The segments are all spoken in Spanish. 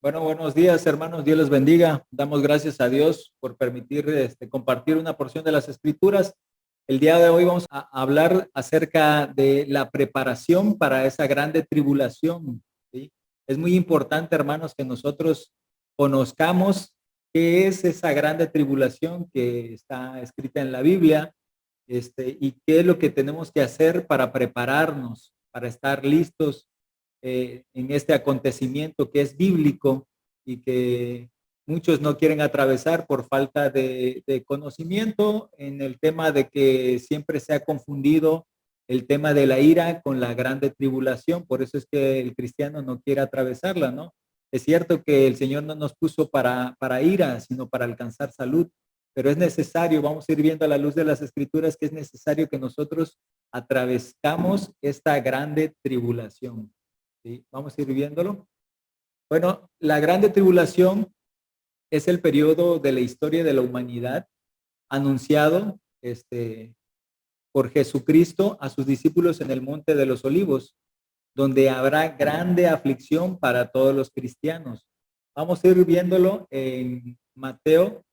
Bueno, buenos días, hermanos. Dios les bendiga. Damos gracias a Dios por permitir compartir una porción de las Escrituras. El día de hoy vamos a hablar acerca de la preparación para esa grande tribulación, ¿sí? Es muy importante, hermanos, que nosotros conozcamos qué es esa grande tribulación que está escrita en la Biblia, y qué es lo que tenemos que hacer para prepararnos, para estar listos en este acontecimiento que es bíblico y que muchos no quieren atravesar por falta de conocimiento en el tema de que siempre se ha confundido el tema de la ira con la grande tribulación. Por eso es que el cristiano no quiere atravesarla, ¿no? Es cierto que el Señor no nos puso para ira, sino para alcanzar salud, pero es necesario, vamos a ir viendo a la luz de las Escrituras, que es necesario que nosotros atravesamos esta grande tribulación. ¿Sí? Vamos a ir viéndolo. Bueno, la grande tribulación es el periodo de la historia de la humanidad anunciado por Jesucristo a sus discípulos en el Monte de los Olivos, donde habrá grande aflicción para todos los cristianos. Vamos a ir viéndolo en Mateo,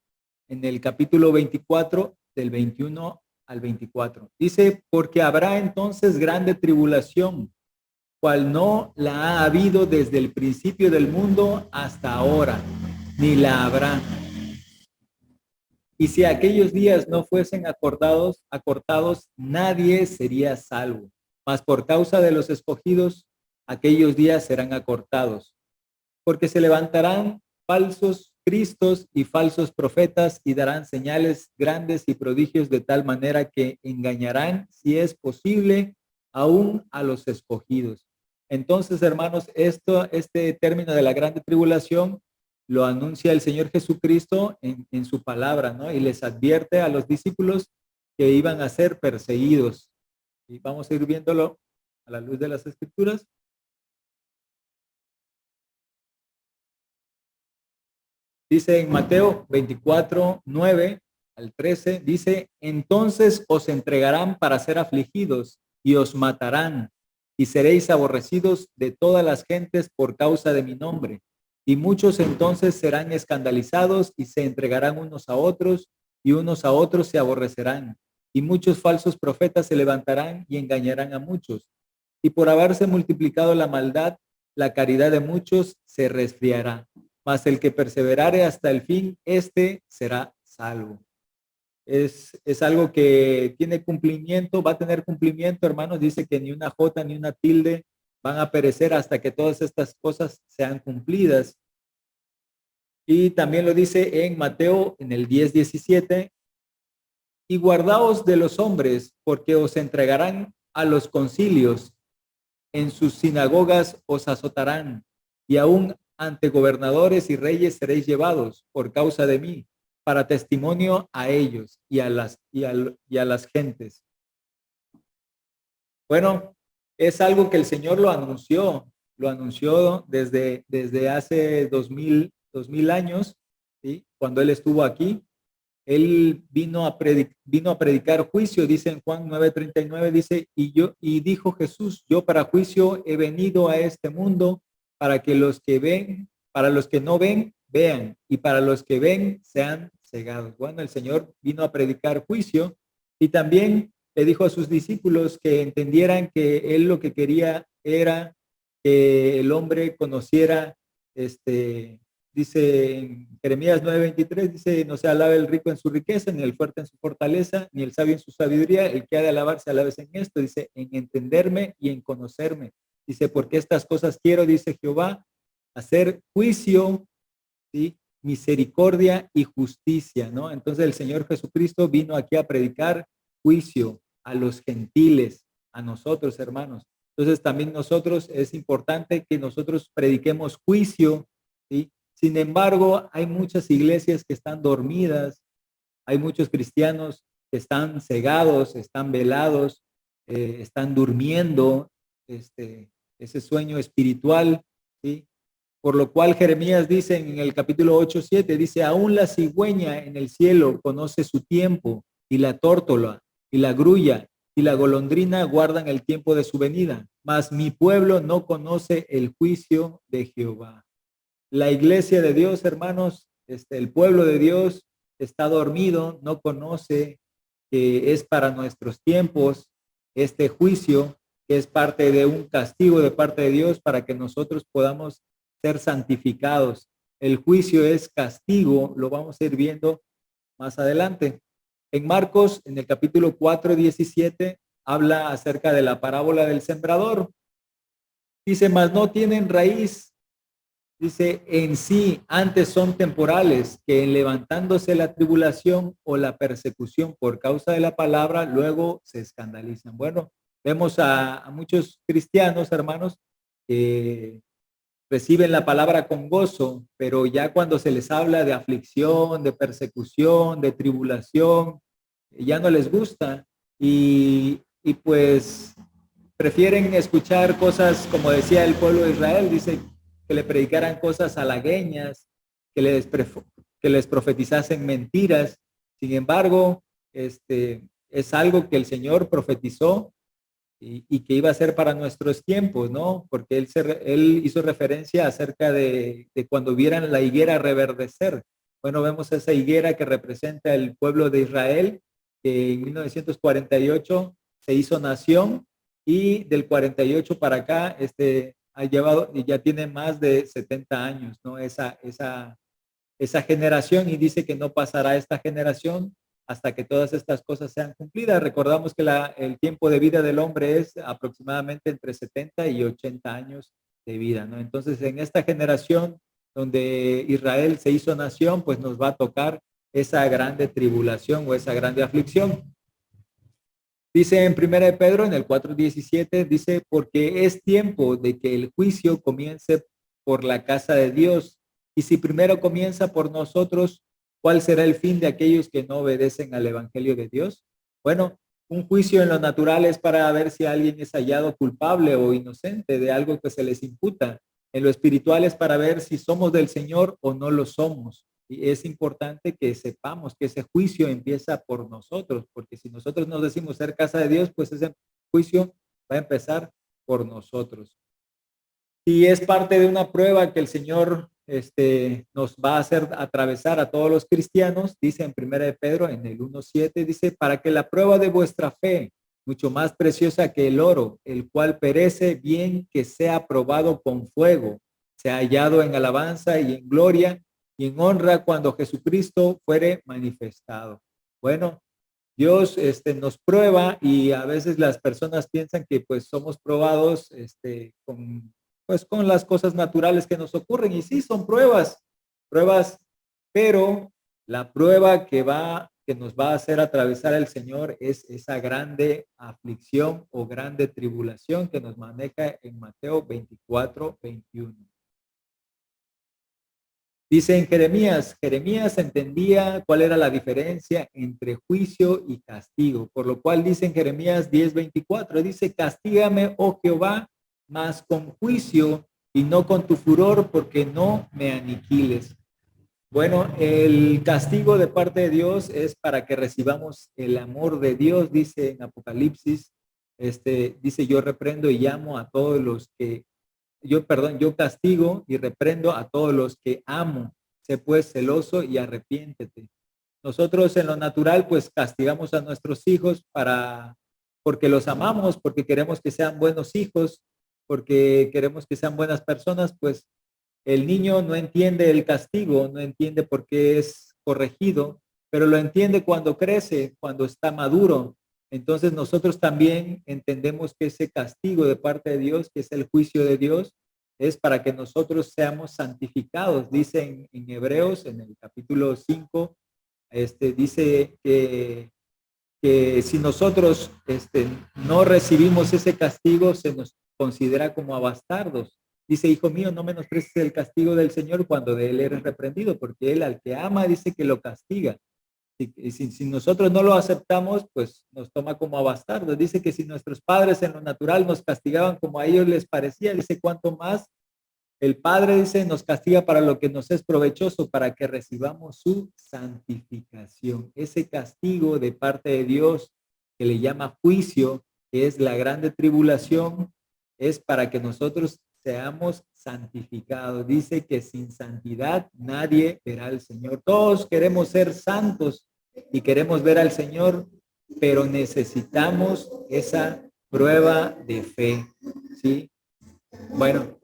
en el capítulo 24, del 21 al 24. Dice, porque habrá entonces grande tribulación, cual no la ha habido desde el principio del mundo hasta ahora, ni la habrá. Y si aquellos días no fuesen acortados, nadie sería salvo. Mas por causa de los escogidos, aquellos días serán acortados. Porque se levantarán falsos cristos y falsos profetas y darán señales grandes y prodigios de tal manera que engañarán, si es posible, aún a los escogidos. Entonces, hermanos, este término de la grande tribulación lo anuncia el Señor Jesucristo en su palabra, ¿no? Y les advierte a los discípulos que iban a ser perseguidos. Y vamos a ir viéndolo a la luz de las Escrituras. Dice en Mateo 24, 9 al 13, dice, entonces os entregarán para ser afligidos y os matarán y seréis aborrecidos de todas las gentes por causa de mi nombre. Y muchos entonces serán escandalizados y se entregarán unos a otros y unos a otros se aborrecerán. Y muchos falsos profetas se levantarán y engañarán a muchos. Y por haberse multiplicado la maldad, la caridad de muchos se resfriará. Mas el que perseverare hasta el fin, este será salvo. Es algo que tiene cumplimiento, va a tener cumplimiento, hermanos. Dice que ni una jota ni una tilde van a perecer hasta que todas estas cosas sean cumplidas. Y también lo dice en Mateo, en el 10:17, y guardaos de los hombres, porque os entregarán a los concilios, en sus sinagogas os azotarán, y aún ante gobernadores y reyes seréis llevados por causa de mí, para testimonio a ellos y a las gentes. Bueno, es algo que el Señor lo anunció desde hace 2000 años, ¿sí? Cuando Él estuvo aquí. Él vino a predicar juicio, dice en Juan 9:39, dice, y dijo Jesús, yo para juicio he venido a este mundo para que los que ven, para los que no ven, vean, y para los que ven sean cegados. Bueno, el Señor vino a predicar juicio y también le dijo a sus discípulos que entendieran que Él lo que quería era que el hombre conociera dice en Jeremías 9:23, dice, no se alabe el rico en su riqueza, ni el fuerte en su fortaleza, ni el sabio en su sabiduría, el que ha de alabarse, alabes en esto, dice, en entenderme y en conocerme. Dice, porque estas cosas quiero, dice Jehová, hacer juicio, ¿sí? Misericordia y justicia, ¿no? Entonces el Señor Jesucristo vino aquí a predicar juicio a los gentiles, a nosotros, hermanos. Entonces también nosotros, es importante que nosotros prediquemos juicio, ¿sí? Sin embargo, hay muchas iglesias que están dormidas, hay muchos cristianos que están cegados, están velados, están durmiendo ese sueño espiritual, ¿sí? Por lo cual Jeremías dice en el capítulo 8:7, dice, aún la cigüeña en el cielo conoce su tiempo, y la tórtola, y la grulla, y la golondrina guardan el tiempo de su venida, mas mi pueblo no conoce el juicio de Jehová. La iglesia de Dios, hermanos, el pueblo de Dios está dormido, no conoce que es para nuestros tiempos este juicio, que es parte de un castigo de parte de Dios para que nosotros podamos ser santificados. El juicio es castigo, lo vamos a ir viendo más adelante. En Marcos, en el capítulo 4:17, habla acerca de la parábola del sembrador. Dice, mas no tienen raíz. Dice, en sí, antes son temporales, que en levantándose la tribulación o la persecución por causa de la palabra, luego se escandalizan. Bueno, vemos a muchos cristianos, hermanos, que reciben la palabra con gozo, pero ya cuando se les habla de aflicción, de persecución, de tribulación, ya no les gusta y pues prefieren escuchar cosas, como decía el pueblo de Israel, dice que le predicaran cosas halagueñas, que les profetizasen mentiras. Sin embargo, es algo que el Señor profetizó y que iba a ser para nuestros tiempos, ¿no? Porque él hizo referencia acerca de cuando vieran la higuera reverdecer. Bueno, vemos esa higuera que representa el pueblo de Israel, que en 1948 se hizo nación y del 48 para acá, ha llevado, ya tiene más de 70 años, ¿no? Esa generación, y dice que no pasará esta generación hasta que todas estas cosas sean cumplidas. Recordamos que el tiempo de vida del hombre es aproximadamente entre 70 y 80 años de vida, ¿no? Entonces, en esta generación donde Israel se hizo nación, pues nos va a tocar esa grande tribulación o esa grande aflicción. Dice en 1 de Pedro, en el 4:17, dice, porque es tiempo de que el juicio comience por la casa de Dios. Y si primero comienza por nosotros, ¿cuál será el fin de aquellos que no obedecen al Evangelio de Dios? Bueno, un juicio en lo natural es para ver si alguien es hallado culpable o inocente de algo que se les imputa. En lo espiritual es para ver si somos del Señor o no lo somos. Y es importante que sepamos que ese juicio empieza por nosotros, porque si nosotros nos decimos ser casa de Dios, pues ese juicio va a empezar por nosotros. Y es parte de una prueba que el Señor nos va a hacer atravesar a todos los cristianos, dice en 1 de Pedro, en el 1:7, dice, para que la prueba de vuestra fe, mucho más preciosa que el oro, el cual perece, bien que sea probado con fuego, sea hallado en alabanza y en gloria y en honra cuando Jesucristo fuere manifestado. Bueno, Dios nos prueba y a veces las personas piensan que pues somos probados con las cosas naturales que nos ocurren, y sí son pruebas, pero la prueba que nos va a hacer atravesar el Señor es esa grande aflicción o grande tribulación que nos maneja en Mateo 24:21. Dice en Jeremías entendía cuál era la diferencia entre juicio y castigo, por lo cual dice en Jeremías 10:24, dice, castígame, oh Jehová, mas con juicio y no con tu furor, porque no me aniquiles. Bueno, el castigo de parte de Dios es para que recibamos el amor de Dios, dice en Apocalipsis, dice, yo reprendo y llamo a todos los que yo castigo y reprendo a todos los que amo. Sé pues celoso y arrepiéntete. Nosotros en lo natural pues castigamos a nuestros hijos porque los amamos, porque queremos que sean buenos hijos, porque queremos que sean buenas personas, pues el niño no entiende el castigo, no entiende por qué es corregido, pero lo entiende cuando crece, cuando está maduro. Entonces nosotros también entendemos que ese castigo de parte de Dios, que es el juicio de Dios, es para que nosotros seamos santificados. Dice en Hebreos, en el capítulo 5, dice que si nosotros no recibimos ese castigo, se nos considera como a bastardos. Dice, hijo mío, no menosprecies el castigo del Señor cuando de él eres reprendido, porque él al que ama dice que lo castiga. Y si nosotros no lo aceptamos, pues nos toma como a bastardos. Dice que si nuestros padres en lo natural nos castigaban como a ellos les parecía, dice, cuánto más el Padre, dice, nos castiga para lo que nos es provechoso, para que recibamos su santificación. Ese castigo de parte de Dios que le llama juicio, que es la grande tribulación, es para que nosotros seamos santificados. Dice que sin santidad nadie verá al Señor. Todos queremos ser santos y queremos ver al Señor, pero necesitamos esa prueba de fe, ¿sí? Bueno,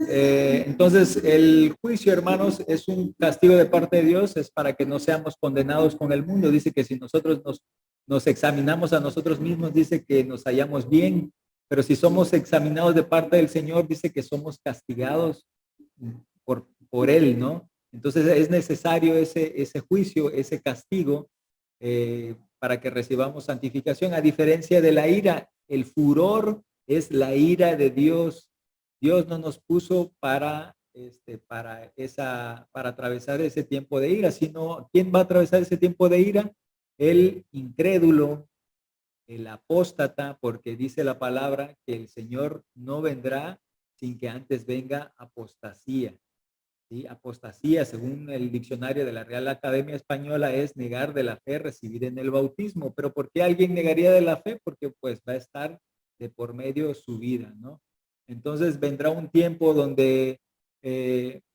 entonces el juicio, hermanos, es un castigo de parte de Dios, es para que no seamos condenados con el mundo. Dice que si nosotros nos examinamos a nosotros mismos, dice que nos hallamos bien, pero si somos examinados de parte del Señor, dice que somos castigados por Él, ¿no? Entonces es necesario ese juicio, ese castigo, para que recibamos santificación. A diferencia de la ira, el furor es la ira de Dios. Dios no nos puso para atravesar ese tiempo de ira, sino ¿quién va a atravesar ese tiempo de ira? El incrédulo, el apóstata, porque dice la palabra que el Señor no vendrá sin que antes venga apostasía. ¿Sí? Apostasía, según el diccionario de la Real Academia Española, es negar de la fe recibida en el bautismo. Pero ¿por qué alguien negaría de la fe? Porque pues va a estar de por medio su vida, ¿no? Entonces vendrá un tiempo donde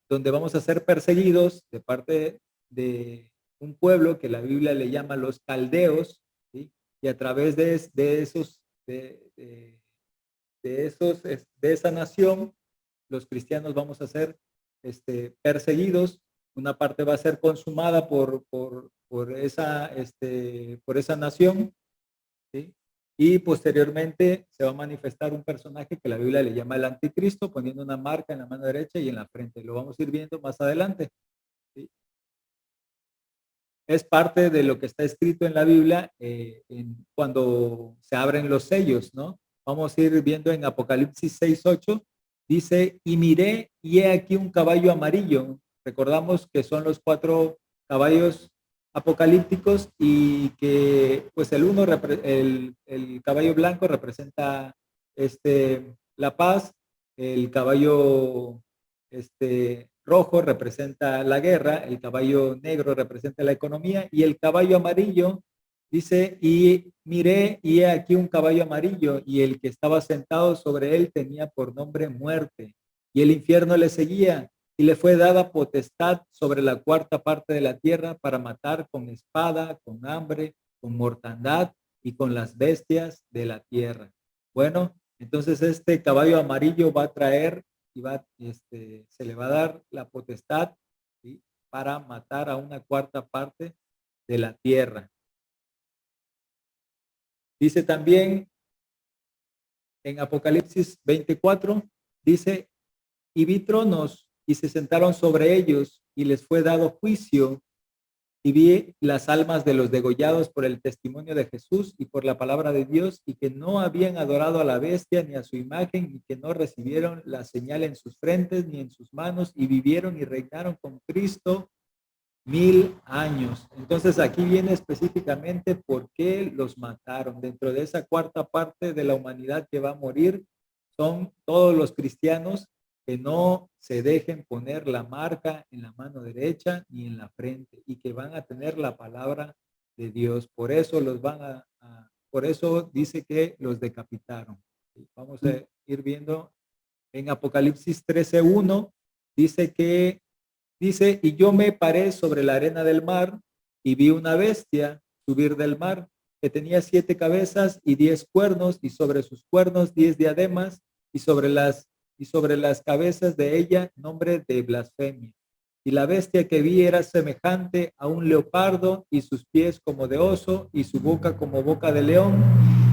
vamos a ser perseguidos de parte de un pueblo que la Biblia le llama los caldeos, ¿sí? Y a través de esa nación, los cristianos vamos a ser perseguidos. Una parte va a ser consumada por esa nación, ¿sí? Y posteriormente se va a manifestar un personaje que la Biblia le llama el anticristo, poniendo una marca en la mano derecha y en la frente. Lo vamos a ir viendo más adelante, ¿sí? Es parte de lo que está escrito en la Biblia, cuando se abren los sellos, ¿no? Vamos a ir viendo en Apocalipsis 6:8, dice, y miré y he aquí un caballo amarillo. Recordamos que son los 4 caballos apocalípticos y que pues el caballo blanco representa la paz, el caballo rojo representa la guerra, el caballo negro representa la economía y el caballo amarillo dice, y miré y he aquí un caballo amarillo y el que estaba sentado sobre él tenía por nombre muerte y el infierno le seguía y le fue dada potestad sobre la cuarta parte de la tierra para matar con espada, con hambre, con mortandad y con las bestias de la tierra. Bueno, entonces este caballo amarillo va a traer y se le va a dar la potestad, ¿sí? Para matar a una cuarta parte de la tierra. Dice también en Apocalipsis 24, dice, y vi tronos y se sentaron sobre ellos y les fue dado juicio y vi las almas de los degollados por el testimonio de Jesús y por la palabra de Dios y que no habían adorado a la bestia ni a su imagen y que no recibieron la señal en sus frentes ni en sus manos y vivieron y reinaron con Cristo 1000 años. Entonces aquí viene específicamente por qué los mataron. Dentro de esa cuarta parte de la humanidad que va a morir son todos los cristianos que no se dejen poner la marca en la mano derecha ni en la frente y que van a tener la palabra de Dios. Por eso por eso dice que los decapitaron. Vamos a ir viendo en Apocalipsis 13:1, dice, y yo me paré sobre la arena del mar y vi una bestia subir del mar que tenía 7 cabezas y 10 cuernos y sobre sus cuernos 10 diademas y sobre las cabezas de ella nombre de blasfemia. Y la bestia que vi era semejante a un leopardo y sus pies como de oso y su boca como boca de león.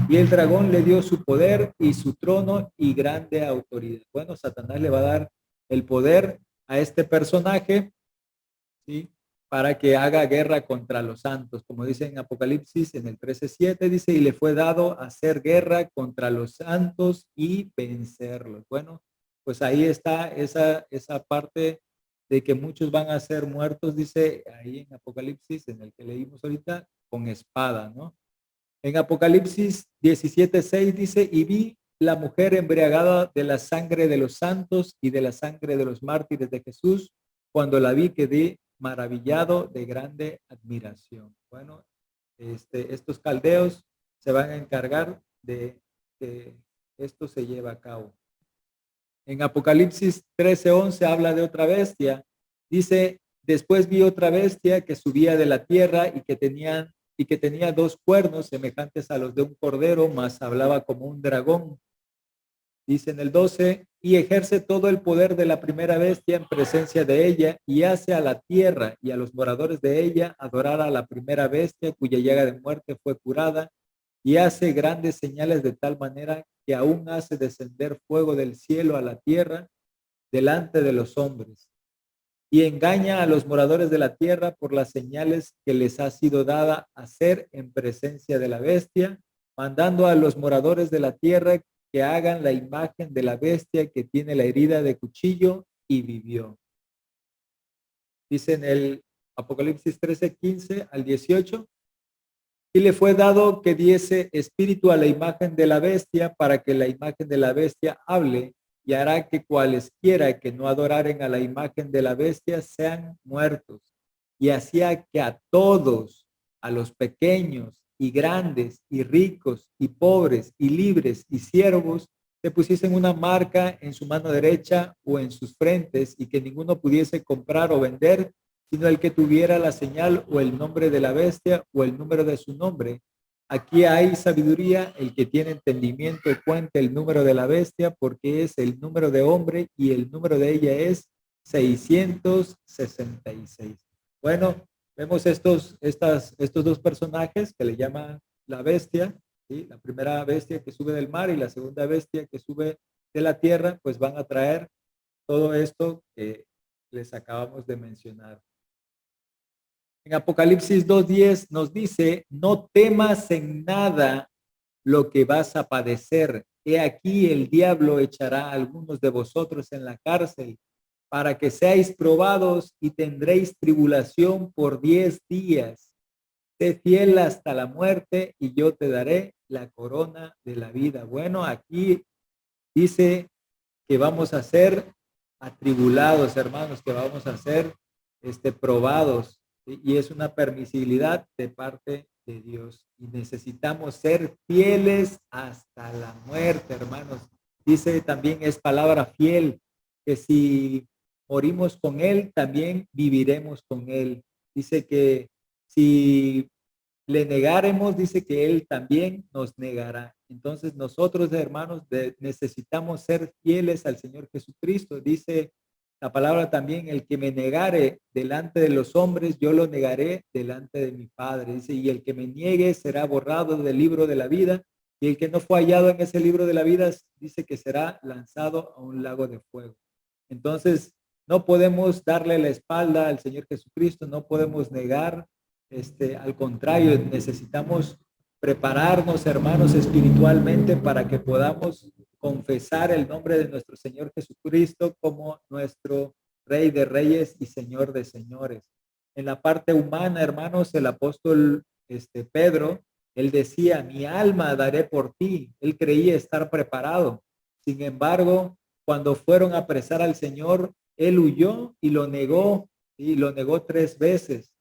Y el dragón le dio su poder y su trono y grande autoridad. Bueno, Satanás le va a dar el poder a este personaje, ¿sí? Para que haga guerra contra los santos. Como dice en Apocalipsis, en el 13:7, dice, y le fue dado hacer guerra contra los santos y vencerlos. Bueno, pues ahí está esa parte de que muchos van a ser muertos, dice ahí en Apocalipsis, en el que leímos ahorita, con espada, ¿no? En Apocalipsis 17:6 dice, y vi la mujer embriagada de la sangre de los santos y de la sangre de los mártires de Jesús. Cuando la vi quedé maravillado de grande admiración. Bueno, estos caldeos se van a encargar de que esto se lleve a cabo. En Apocalipsis 13:11 habla de otra bestia. Dice, después vi otra bestia que subía de la tierra y que tenía dos cuernos semejantes a los de un cordero, mas hablaba como un dragón. Dice en el 12, y ejerce todo el poder de la primera bestia en presencia de ella, y hace a la tierra y a los moradores de ella adorar a la primera bestia, cuya llaga de muerte fue curada, y hace grandes señales de tal manera que aún hace descender fuego del cielo a la tierra delante de los hombres, y engaña a los moradores de la tierra por las señales que les ha sido dada hacer en presencia de la bestia, mandando a los moradores de la tierra que hagan la imagen de la bestia que tiene la herida de cuchillo y vivió. Dice en el Apocalipsis 13:15 al 18, y le fue dado que diese espíritu a la imagen de la bestia para que la imagen de la bestia hable, y hará que cualesquiera que no adoraren a la imagen de la bestia sean muertos. Y hacía que a todos, a los pequeños y grandes y ricos y pobres y libres y siervos, se pusiesen una marca en su mano derecha o en sus frentes, y que ninguno pudiese comprar o vender sino el que tuviera la señal o el nombre de la bestia o el número de su nombre. Aquí hay sabiduría, el que tiene entendimiento cuente el número de la bestia, porque es el número de hombre y el número de ella es 666. Bueno, vemos estos dos personajes que le llaman la bestia, ¿sí? La primera bestia que sube del mar y la segunda bestia que sube de la tierra, pues van a traer todo esto que les acabamos de mencionar. En Apocalipsis 2:10 nos dice, no temas en nada lo que vas a padecer. He aquí el diablo echará a algunos de vosotros en la cárcel para que seáis probados y tendréis tribulación por 10 días. Sé fiel hasta la muerte y yo te daré la corona de la vida. Bueno, aquí dice que vamos a ser atribulados, hermanos, que vamos a ser probados, ¿sí? Y es una permisibilidad de parte de Dios. Y necesitamos ser fieles hasta la muerte, hermanos. Dice también, es palabra fiel, que si morimos con Él, también viviremos con Él. Dice que si le negaremos, dice que Él también nos negará. Entonces nosotros, hermanos, necesitamos ser fieles al Señor Jesucristo. Dice la palabra también, el que me negare delante de los hombres, yo lo negaré delante de mi Padre. Dice, y el que me niegue será borrado del libro de la vida, y el que no fue hallado en ese libro de la vida, dice que será lanzado a un lago de fuego. Entonces, no podemos darle la espalda al Señor Jesucristo, no podemos negar, al contrario, necesitamos prepararnos, hermanos, espiritualmente para que podamos confesar el nombre de nuestro Señor Jesucristo como nuestro Rey de Reyes y Señor de Señores. En la parte humana, hermanos, el apóstol Pedro, él decía, mi alma daré por ti. Él creía estar preparado. Sin embargo, cuando fueron a apresar al Señor, él huyó y lo negó 3 veces.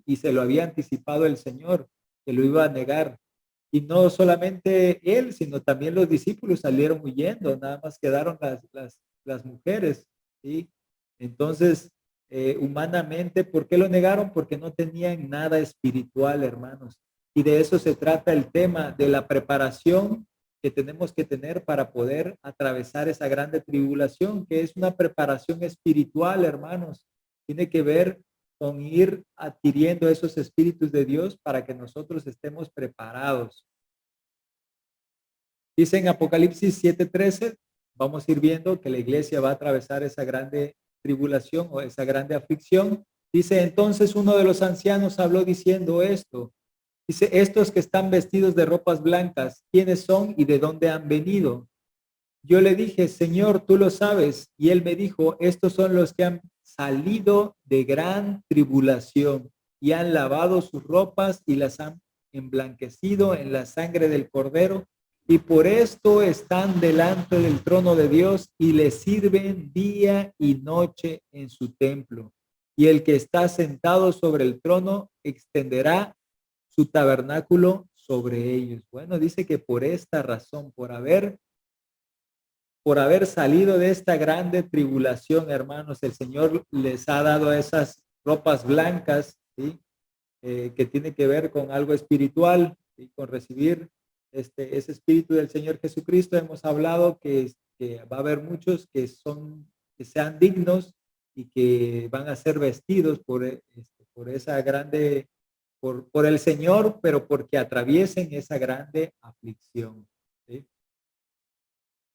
Y se lo había anticipado el Señor, que lo iba a negar. Y no solamente él, sino también los discípulos salieron huyendo, nada más quedaron las mujeres, ¿sí? Entonces, humanamente, ¿por qué lo negaron? Porque no tenían nada espiritual, hermanos. Y de eso se trata el tema, de la preparación que tenemos que tener para poder atravesar esa grande tribulación, que es una preparación espiritual, hermanos. Tiene que ver con ir adquiriendo esos espíritus de Dios para que nosotros estemos preparados. Dice en Apocalipsis 7:13, vamos a ir viendo que la iglesia va a atravesar esa grande tribulación o esa grande aflicción. Dice, entonces uno de los ancianos habló diciendo esto. Dice, estos que están vestidos de ropas blancas, ¿quiénes son y de dónde han venido? Yo le dije, Señor, tú lo sabes. Y él me dijo, estos son los que han salido de gran tribulación y han lavado sus ropas y las han emblanquecido en la sangre del Cordero. Y por esto están delante del trono de Dios y le sirven día y noche en su templo. Y el que está sentado sobre el trono extenderá su tabernáculo sobre ellos. Bueno, dice que por esta razón, por haber por haber salido de esta grande tribulación, hermanos, el Señor les ha dado esas ropas blancas, ¿sí? Que tiene que ver con algo espiritual y con recibir ese espíritu del Señor Jesucristo. Hemos hablado que va a haber muchos que sean dignos y que van a ser vestidos por esa grande, por el Señor, pero porque atraviesen esa grande aflicción. ¿Sí?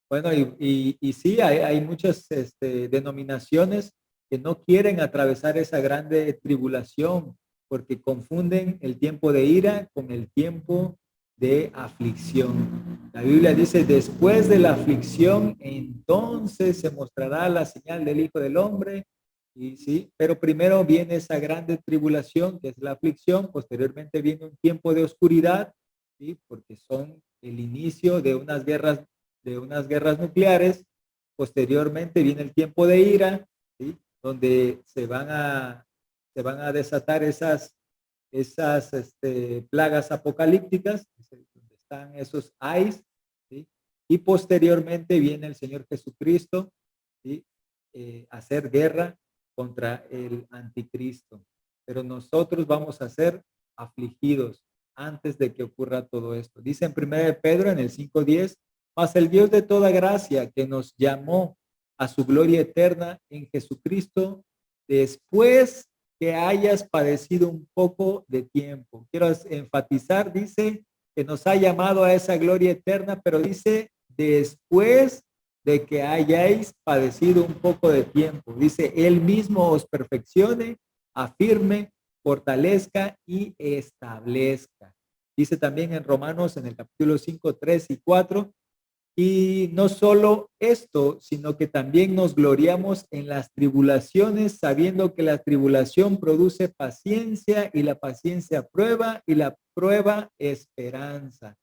Bueno, y sí, hay muchas denominaciones que no quieren atravesar esa grande tribulación porque confunden el tiempo de ira con el tiempo de aflicción. La Biblia dice, después de la aflicción, entonces se mostrará la señal del Hijo del Hombre. Y sí, pero primero viene esa grande tribulación, que es la aflicción, posteriormente viene un tiempo de oscuridad, ¿sí? Porque son el inicio de unas guerras nucleares. Posteriormente viene el tiempo de ira, ¿sí? Donde se van a desatar esas plagas apocalípticas, donde están esos ais, ¿sí? Y posteriormente viene el Señor Jesucristo, ¿sí? A hacer guerra contra el anticristo. Pero nosotros vamos a ser afligidos antes de que ocurra todo esto. Dice en 1 de Pedro en el 5:10, mas el Dios de toda gracia que nos llamó a su gloria eterna en Jesucristo, después que hayas padecido un poco de tiempo. Quiero enfatizar, dice que nos ha llamado a esa gloria eterna, pero dice después de que hayáis padecido un poco de tiempo. Dice, Él mismo os perfeccione, afirme, fortalezca y establezca. Dice también en Romanos en el capítulo 5, 3 y 4, y no solo esto, sino que también nos gloriamos en las tribulaciones, sabiendo que la tribulación produce paciencia y la paciencia prueba y la prueba esperanza.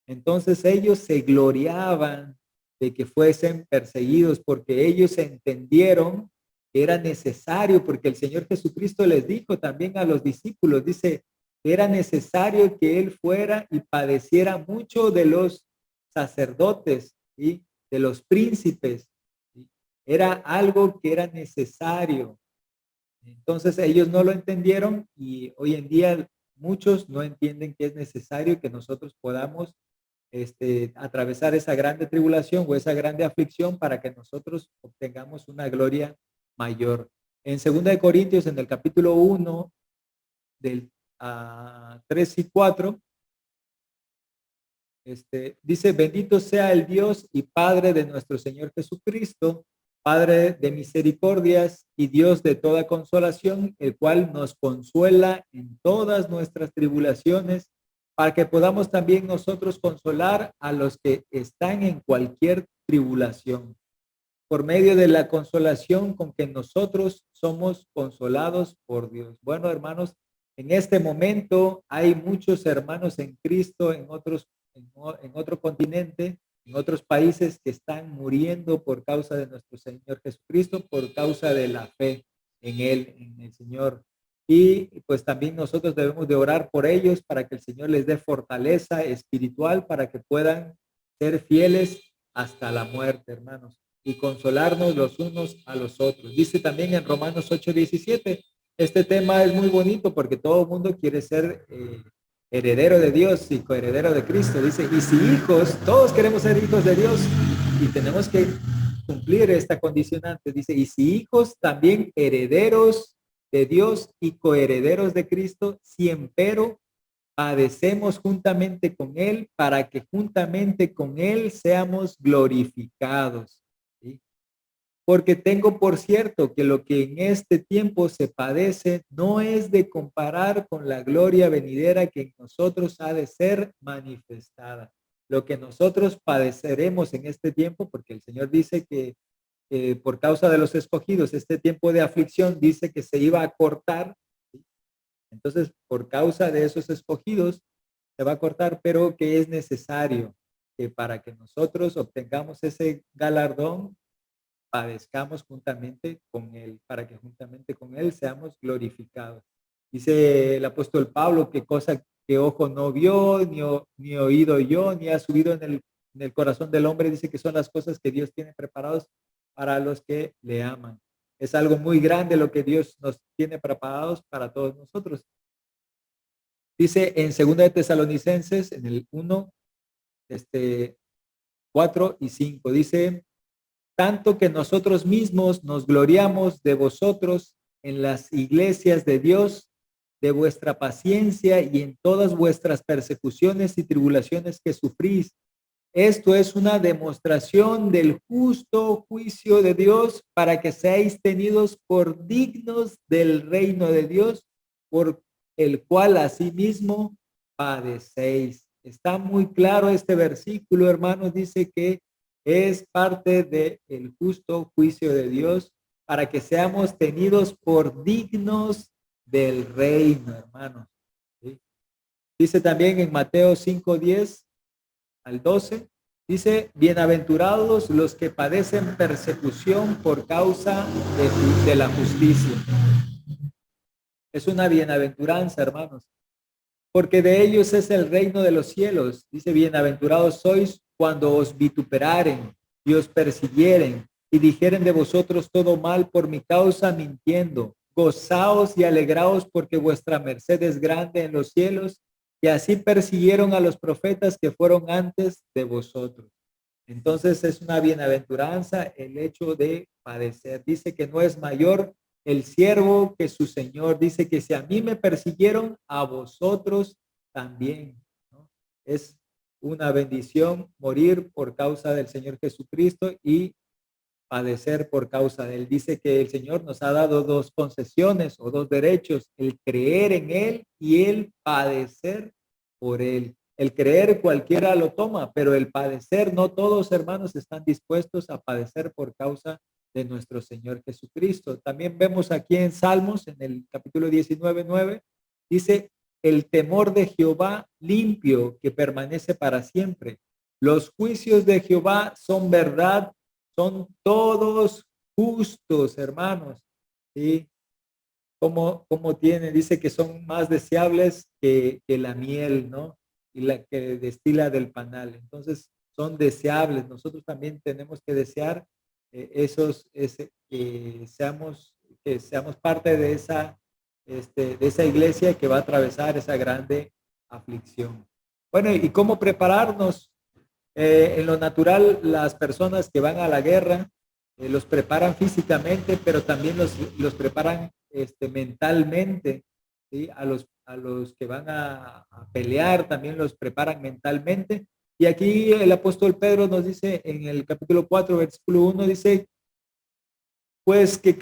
Entonces ellos se gloriaban de que fuesen perseguidos porque ellos entendieron que era necesario, porque el Señor Jesucristo les dijo también a los discípulos, dice, era necesario que Él fuera y padeciera mucho de los sacerdotes y de los príncipes. ¿Sí? Era algo que era necesario. Entonces ellos no lo entendieron y hoy en día muchos no entienden que es necesario que nosotros podamos atravesar esa grande tribulación o esa grande aflicción para que nosotros obtengamos una gloria mayor. En 2 Corintios, en el capítulo 1, del 3 y 4, dice, bendito sea el Dios y Padre de nuestro Señor Jesucristo, Padre de misericordias y Dios de toda consolación, el cual nos consuela en todas nuestras tribulaciones, para que podamos también nosotros consolar a los que están en cualquier tribulación, por medio de la consolación con que nosotros somos consolados por Dios. Bueno, hermanos, en este momento hay muchos hermanos en Cristo en otro continente, en otros países que están muriendo por causa de nuestro Señor Jesucristo, por causa de la fe en Él, en el Señor. Y pues también nosotros debemos de orar por ellos para que el Señor les dé fortaleza espiritual para que puedan ser fieles hasta la muerte, hermanos, y consolarnos los unos a los otros. Dice también en Romanos 8:17, este tema es muy bonito porque todo el mundo quiere ser heredero de Dios y coheredero de Cristo. Dice, y si hijos, todos queremos ser hijos de Dios y tenemos que cumplir esta condicionante. Dice, y si hijos, también herederos de Dios y coherederos de Cristo, si empero padecemos juntamente con Él para que juntamente con Él seamos glorificados. ¿Sí? Porque tengo por cierto que lo que en este tiempo se padece no es de comparar con la gloria venidera que en nosotros ha de ser manifestada. Lo que nosotros padeceremos en este tiempo, porque el Señor dice que por causa de los escogidos, este tiempo de aflicción dice que se iba a cortar. ¿Sí? Entonces, por causa de esos escogidos, se va a cortar, pero que es necesario que para que nosotros obtengamos ese galardón, padezcamos juntamente con Él, para que juntamente con Él seamos glorificados. Dice el apóstol Pablo que cosa que ojo no vio, ni oído yo, ni ha subido en el corazón del hombre, dice que son las cosas que Dios tiene preparados para los que le aman. Es algo muy grande lo que Dios nos tiene preparados para todos nosotros. Dice en 2 de Tesalonicenses, en el 1, 4 y 5, dice, tanto que nosotros mismos nos gloriamos de vosotros en las iglesias de Dios, de vuestra paciencia y en todas vuestras persecuciones y tribulaciones que sufrís. Esto es una demostración del justo juicio de Dios para que seáis tenidos por dignos del reino de Dios, por el cual asimismo padecéis. Está muy claro este versículo, hermanos, dice que es parte del justo juicio de Dios para que seamos tenidos por dignos del reino, hermanos. ¿Sí? Dice también en Mateo 5:10 al 12, dice, bienaventurados los que padecen persecución por causa de la justicia. Es una bienaventuranza, hermanos, porque de ellos es el reino de los cielos. Dice, bienaventurados sois cuando os vituperaren y os persiguieren y dijeren de vosotros todo mal por mi causa mintiendo. Gozaos y alegraos porque vuestra merced es grande en los cielos, y así persiguieron a los profetas que fueron antes de vosotros. Entonces es una bienaventuranza el hecho de padecer. Dice que no es mayor el siervo que su señor. Dice que si a mí me persiguieron, a vosotros también, ¿no? Es una bendición morir por causa del Señor Jesucristo y padecer por causa de él. Dice que el Señor nos ha dado dos concesiones o dos derechos, el creer en él y el padecer por él. El creer cualquiera lo toma, pero el padecer, no todos, hermanos, están dispuestos a padecer por causa de nuestro Señor Jesucristo. También vemos aquí en Salmos, en el capítulo 19:9, dice, el temor de Jehová limpio que permanece para siempre. Los juicios de Jehová son verdad, son todos justos, hermanos. ¿Sí? Como tiene, dice que son más deseables que la miel, ¿no? Y la que destila del panal. Entonces, son deseables. Nosotros también tenemos que desear que seamos parte de esa iglesia que va a atravesar esa grande aflicción. Bueno, ¿y cómo prepararnos? En lo natural, las personas que van a la guerra los preparan físicamente, pero también los preparan mentalmente. ¿Sí? A los que van a pelear también los preparan mentalmente. Y aquí el apóstol Pedro nos dice en el capítulo 4, versículo 1, dice, pues que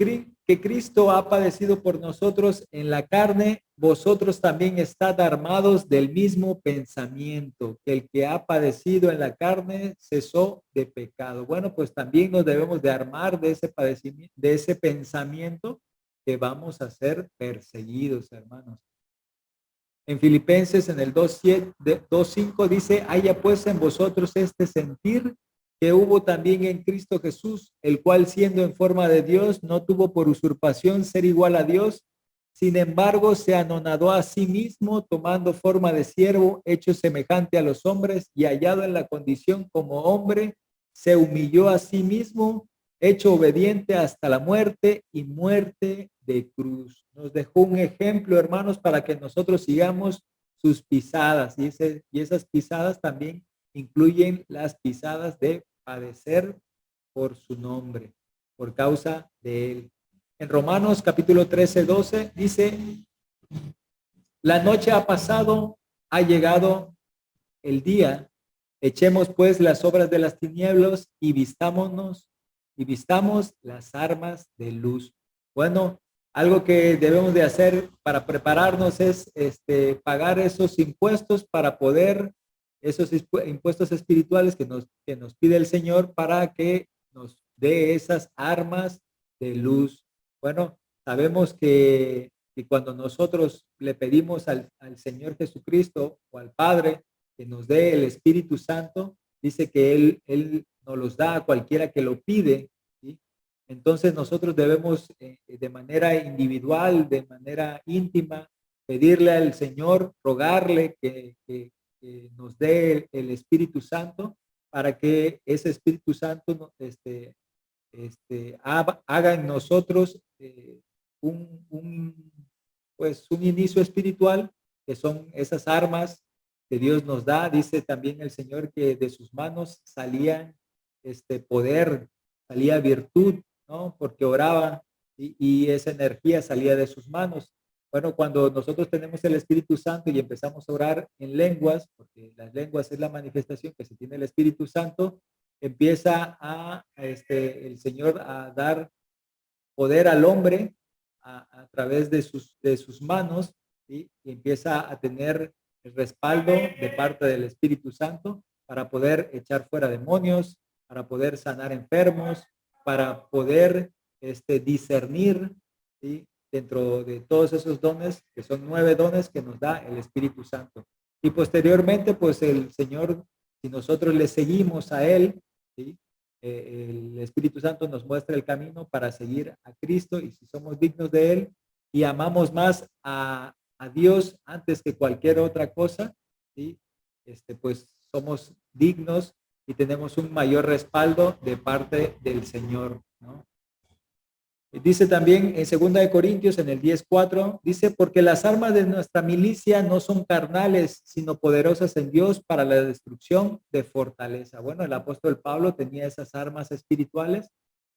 Cristo ha padecido por nosotros en la carne, vosotros también estad armados del mismo pensamiento, que el que ha padecido en la carne cesó de pecado. Bueno, pues también nos debemos de armar de ese padecimiento, de ese pensamiento que vamos a ser perseguidos, hermanos. En Filipenses, en el 2:5 dice, haya pues en vosotros este sentir que hubo también en Cristo Jesús, el cual siendo en forma de Dios, no tuvo por usurpación ser igual a Dios, sin embargo se anonadó a sí mismo, tomando forma de siervo, hecho semejante a los hombres, y hallado en la condición como hombre, se humilló a sí mismo, hecho obediente hasta la muerte y muerte de cruz. Nos dejó un ejemplo, hermanos, para que nosotros sigamos sus pisadas, y esas pisadas también incluyen las pisadas de padecer por su nombre, por causa de él. En Romanos capítulo 13:12 dice, la noche ha pasado, ha llegado el día, echemos pues las obras de las tinieblas y vistamos las armas de luz. Bueno, algo que debemos de hacer para prepararnos es pagar esos impuestos para poder, esos impuestos espirituales que nos pide el Señor para que nos dé esas armas de luz. Bueno, sabemos que cuando nosotros le pedimos al Señor Jesucristo o al Padre que nos dé el Espíritu Santo, dice que Él nos los da a cualquiera que lo pide. ¿Sí? Entonces nosotros debemos de manera individual, de manera íntima, pedirle al Señor, rogarle que nos dé el Espíritu Santo para que ese Espíritu Santo haga en nosotros pues un inicio espiritual, que son esas armas que Dios nos da. Dice también el Señor que de sus manos salían poder, salía virtud, ¿no? Porque oraba y esa energía salía de sus manos. Bueno, cuando nosotros tenemos el Espíritu Santo y empezamos a orar en lenguas, porque las lenguas es la manifestación que se tiene el Espíritu Santo, empieza el Señor a dar poder al hombre a través de sus manos, ¿sí? Y empieza a tener el respaldo de parte del Espíritu Santo para poder echar fuera demonios, para poder sanar enfermos, para poder discernir, ¿sí? Dentro de todos esos dones, que son 9 dones que nos da el Espíritu Santo. Y posteriormente, pues el Señor, si nosotros le seguimos a Él, ¿sí? El Espíritu Santo nos muestra el camino para seguir a Cristo, y si somos dignos de Él y amamos más a Dios antes que cualquier otra cosa, ¿sí? Pues somos dignos y tenemos un mayor respaldo de parte del Señor, ¿no? Dice también en 2 Corintios, en el 10:4, dice, porque las armas de nuestra milicia no son carnales, sino poderosas en Dios para la destrucción de fortaleza. Bueno, el apóstol Pablo tenía esas armas espirituales,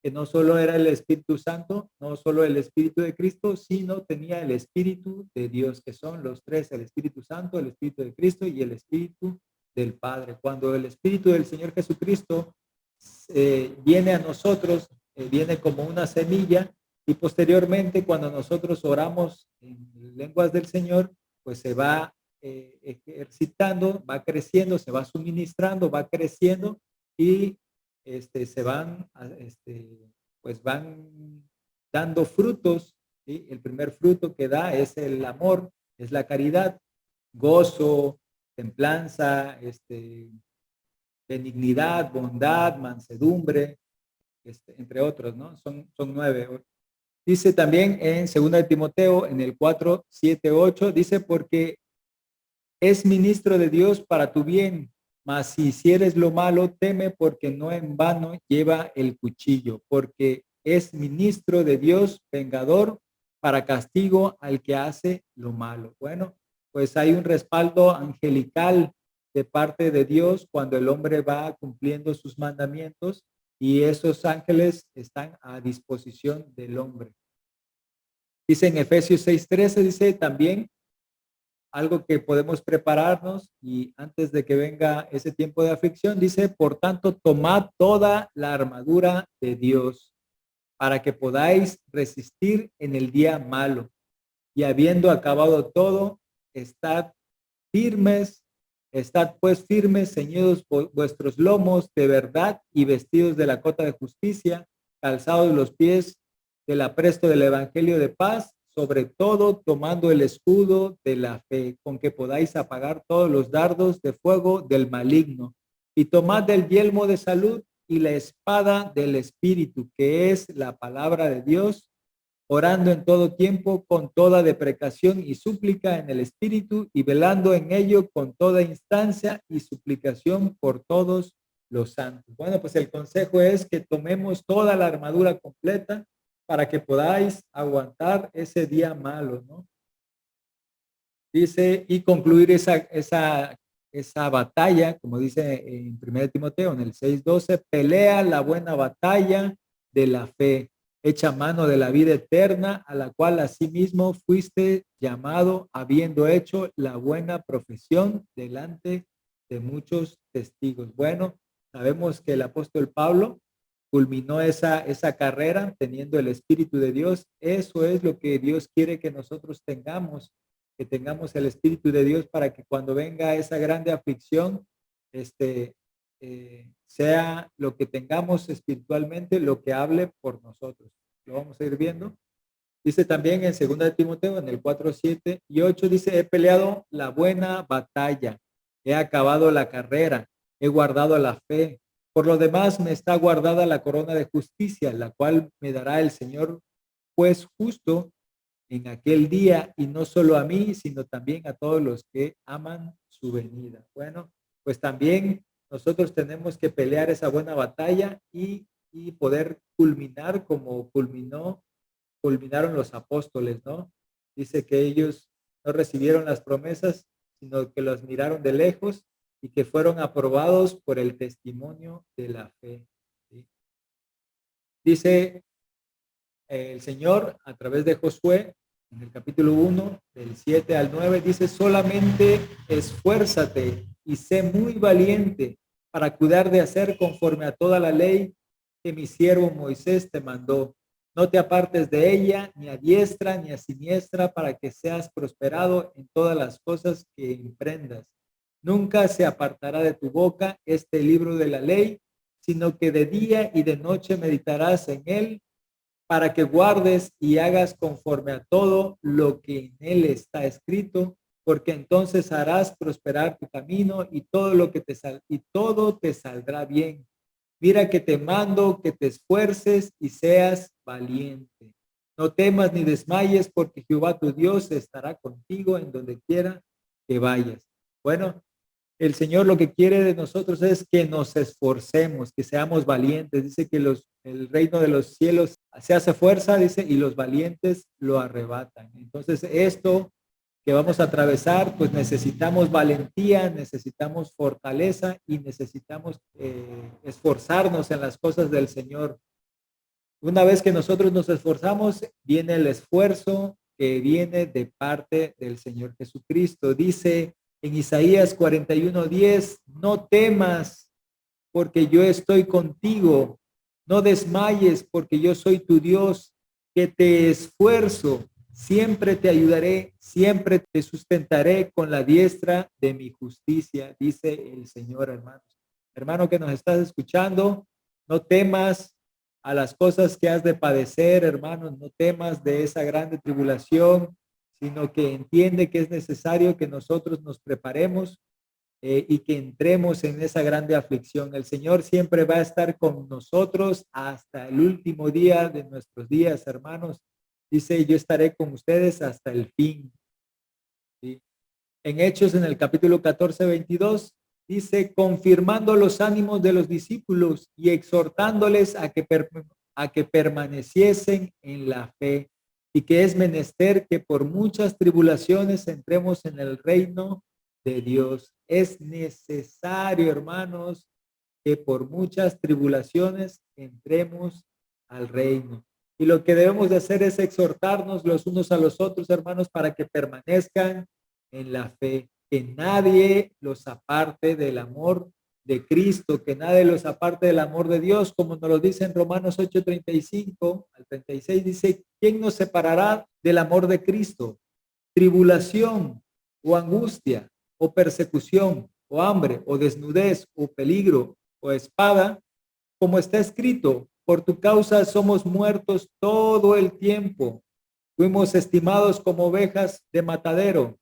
que no solo era el Espíritu Santo, no solo el Espíritu de Cristo, sino tenía el Espíritu de Dios, que son los tres: el Espíritu Santo, el Espíritu de Cristo y el Espíritu del Padre. Cuando el Espíritu del Señor Jesucristo viene a nosotros, viene como una semilla, y posteriormente cuando nosotros oramos en lenguas del Señor, pues se va ejercitando, va creciendo, se va suministrando, va creciendo, y se van, pues van dando frutos, ¿sí? El primer fruto que da es el amor, es la caridad, gozo, templanza, benignidad, bondad, mansedumbre, entre otros, ¿no? Son 9. Dice también en 2 Timoteo, en el 4:7-8, dice, porque es ministro de Dios para tu bien, mas si hicieres lo malo, teme, porque no en vano lleva el cuchillo, porque es ministro de Dios, vengador, para castigo al que hace lo malo. Bueno, pues hay un respaldo angelical de parte de Dios cuando el hombre va cumpliendo sus mandamientos, y esos ángeles están a disposición del hombre. Dice en Efesios 6:13, dice también algo que podemos prepararnos, y antes de que venga ese tiempo de aflicción, dice, por tanto, tomad toda la armadura de Dios para que podáis resistir en el día malo, y habiendo acabado todo, estad firmes, estad pues firmes, ceñidos vuestros lomos de verdad y vestidos de la cota de justicia, calzados los pies del apresto del evangelio de paz, sobre todo tomando el escudo de la fe, con que podáis apagar todos los dardos de fuego del maligno, y tomad el yelmo de salud y la espada del Espíritu, que es la palabra de Dios, orando en todo tiempo con toda deprecación y súplica en el Espíritu, y velando en ello con toda instancia y suplicación por todos los santos. Bueno, pues el consejo es que tomemos toda la armadura completa para que podáis aguantar ese día malo, ¿no? Dice, y concluir esa batalla, como dice en 1 Timoteo, en el 6:12, pelea la buena batalla de la fe, echa mano de la vida eterna, a la cual asimismo fuiste llamado, habiendo hecho la buena profesión delante de muchos testigos. Bueno, sabemos que el apóstol Pablo culminó esa carrera teniendo el Espíritu de Dios. Eso es lo que Dios quiere que nosotros tengamos, que tengamos el Espíritu de Dios, para que cuando venga esa grande aflicción, sea lo que tengamos espiritualmente, lo que hable por nosotros. Lo vamos a ir viendo. Dice también en 2 Timoteo, en el 4:7-8, dice, he peleado la buena batalla, he acabado la carrera, he guardado la fe. Por lo demás, me está guardada la corona de justicia, la cual me dará el Señor, pues justo, en aquel día, y no solo a mí, sino también a todos los que aman su venida. Bueno, pues también nosotros tenemos que pelear esa buena batalla y poder culminar como culminaron los apóstoles, ¿no? Dice que ellos no recibieron las promesas, sino que las miraron de lejos y que fueron aprobados por el testimonio de la fe. ¿Sí? Dice el Señor a través de Josué, en el capítulo 1, del 7 al 9, dice: solamente esfuérzate y sé muy valiente para cuidar de hacer conforme a toda la ley que mi siervo Moisés te mandó. No te apartes de ella, ni a diestra ni a siniestra, para que seas prosperado en todas las cosas que emprendas. Nunca se apartará de tu boca este libro de la ley, sino que de día y de noche meditarás en él, para que guardes y hagas conforme a todo lo que en él está escrito, porque entonces harás prosperar tu camino y todo te saldrá bien. Mira que te mando que te esfuerces y seas valiente. No temas ni desmayes, porque Jehová tu Dios estará contigo en donde quiera que vayas. Bueno, el Señor lo que quiere de nosotros es que nos esforcemos, que seamos valientes. Dice que el reino de los cielos se hace fuerza, dice, y los valientes lo arrebatan. Entonces, esto que vamos a atravesar, pues necesitamos valentía, necesitamos fortaleza y necesitamos esforzarnos en las cosas del Señor. Una vez que nosotros nos esforzamos, viene el esfuerzo que viene de parte del Señor Jesucristo. Dice en Isaías 41:10, no temas porque yo estoy contigo, no desmayes porque yo soy tu Dios, que te esfuerzo, siempre te ayudaré, siempre te sustentaré con la diestra de mi justicia, dice el Señor, hermanos. Hermano que nos estás escuchando, no temas a las cosas que has de padecer, hermanos, no temas de esa grande tribulación, sino que entiende que es necesario que nosotros nos preparemos y que entremos en esa grande aflicción. El Señor siempre va a estar con nosotros hasta el último día de nuestros días, hermanos. Dice, yo estaré con ustedes hasta el fin. ¿Sí? En Hechos, en el capítulo 14:22, dice, confirmando los ánimos de los discípulos y exhortándoles a que permaneciesen en la fe, y que es menester que por muchas tribulaciones entremos en el reino de Dios. Es necesario, hermanos, que por muchas tribulaciones entremos al reino. Y lo que debemos de hacer es exhortarnos los unos a los otros, hermanos, para que permanezcan en la fe, que nadie los aparte del amor de Cristo, que nadie los aparte del amor de Dios, como nos lo dice en Romanos 8:35 al 36, dice, ¿quién nos separará del amor de Cristo? Tribulación o angustia o persecución o hambre o desnudez o peligro o espada, como está escrito, por tu causa somos muertos todo el tiempo, fuimos estimados como ovejas de matadero.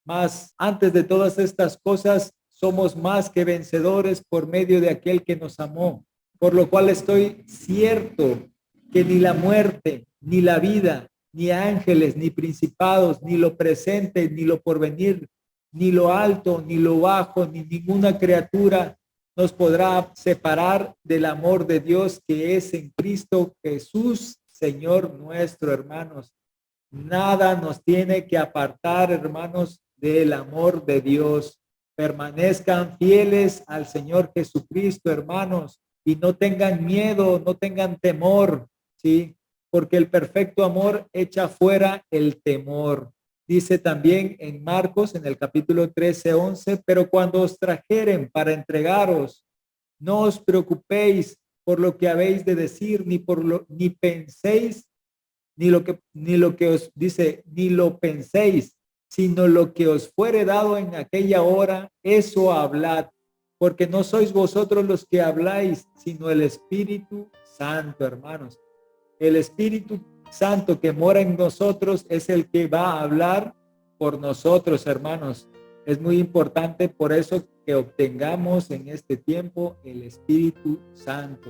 Mas antes de todas estas cosas, somos más que vencedores por medio de aquel que nos amó, por lo cual estoy cierto que ni la muerte, ni la vida, ni ángeles, ni principados, ni lo presente, ni lo porvenir, ni lo alto, ni lo bajo, ni ninguna criatura nos podrá separar del amor de Dios que es en Cristo Jesús, Señor nuestro, hermanos. Nada nos tiene que apartar, hermanos, del amor de Dios. Permanezcan fieles al Señor Jesucristo, hermanos, y no tengan miedo, no tengan temor, ¿sí? Porque el perfecto amor echa fuera el temor. Dice también en Marcos, en el capítulo 13:11, pero cuando os trajeren para entregaros, no os preocupéis por lo que habéis de decir, ni penséis ni lo que os dice, ni lo penséis, sino lo que os fuere dado en aquella hora, eso hablad, porque no sois vosotros los que habláis, sino el Espíritu Santo, hermanos. El Espíritu Santo que mora en nosotros es el que va a hablar por nosotros, hermanos. Es muy importante por eso que obtengamos en este tiempo el Espíritu Santo.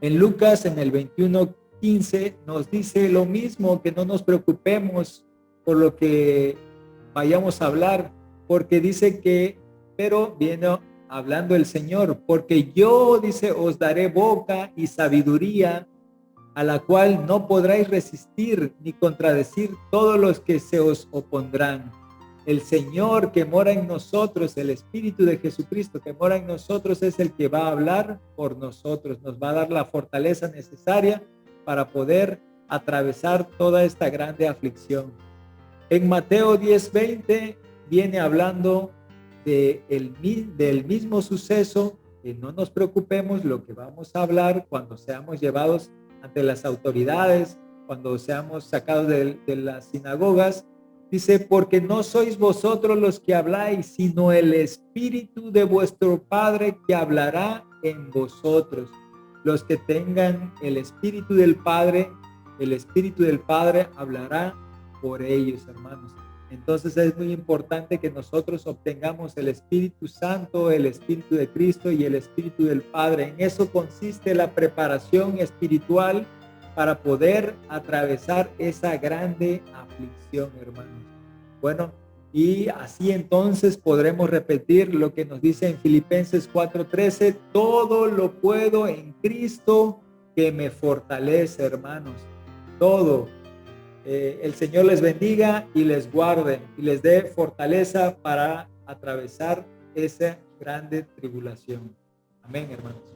En Lucas, en el 21:15, nos dice lo mismo, que no nos preocupemos por lo que vayamos a hablar, porque dice que, pero hablando el Señor, porque yo, dice, os daré boca y sabiduría a la cual no podráis resistir ni contradecir todos los que se os opondrán. El Señor que mora en nosotros, el Espíritu de Jesucristo que mora en nosotros, es el que va a hablar por nosotros, nos va a dar la fortaleza necesaria para poder atravesar toda esta grande aflicción. En Mateo 10:20 viene hablando del mismo suceso, que no nos preocupemos lo que vamos a hablar cuando seamos llevados ante las autoridades, cuando seamos sacados de las sinagogas. Dice, porque no sois vosotros los que habláis, sino el Espíritu de vuestro Padre que hablará en vosotros. Los que tengan el Espíritu del Padre hablará por ellos, hermanos. Entonces es muy importante que nosotros obtengamos el Espíritu Santo, el Espíritu de Cristo y el Espíritu del Padre. En eso consiste la preparación espiritual para poder atravesar esa grande aflicción, hermanos. Bueno, y así entonces podremos repetir lo que nos dice en Filipenses 4:13, todo lo puedo en Cristo que me fortalece, hermanos. Todo. El Señor les bendiga y les guarde y les dé fortaleza para atravesar esa grande tribulación. Amén, hermanos.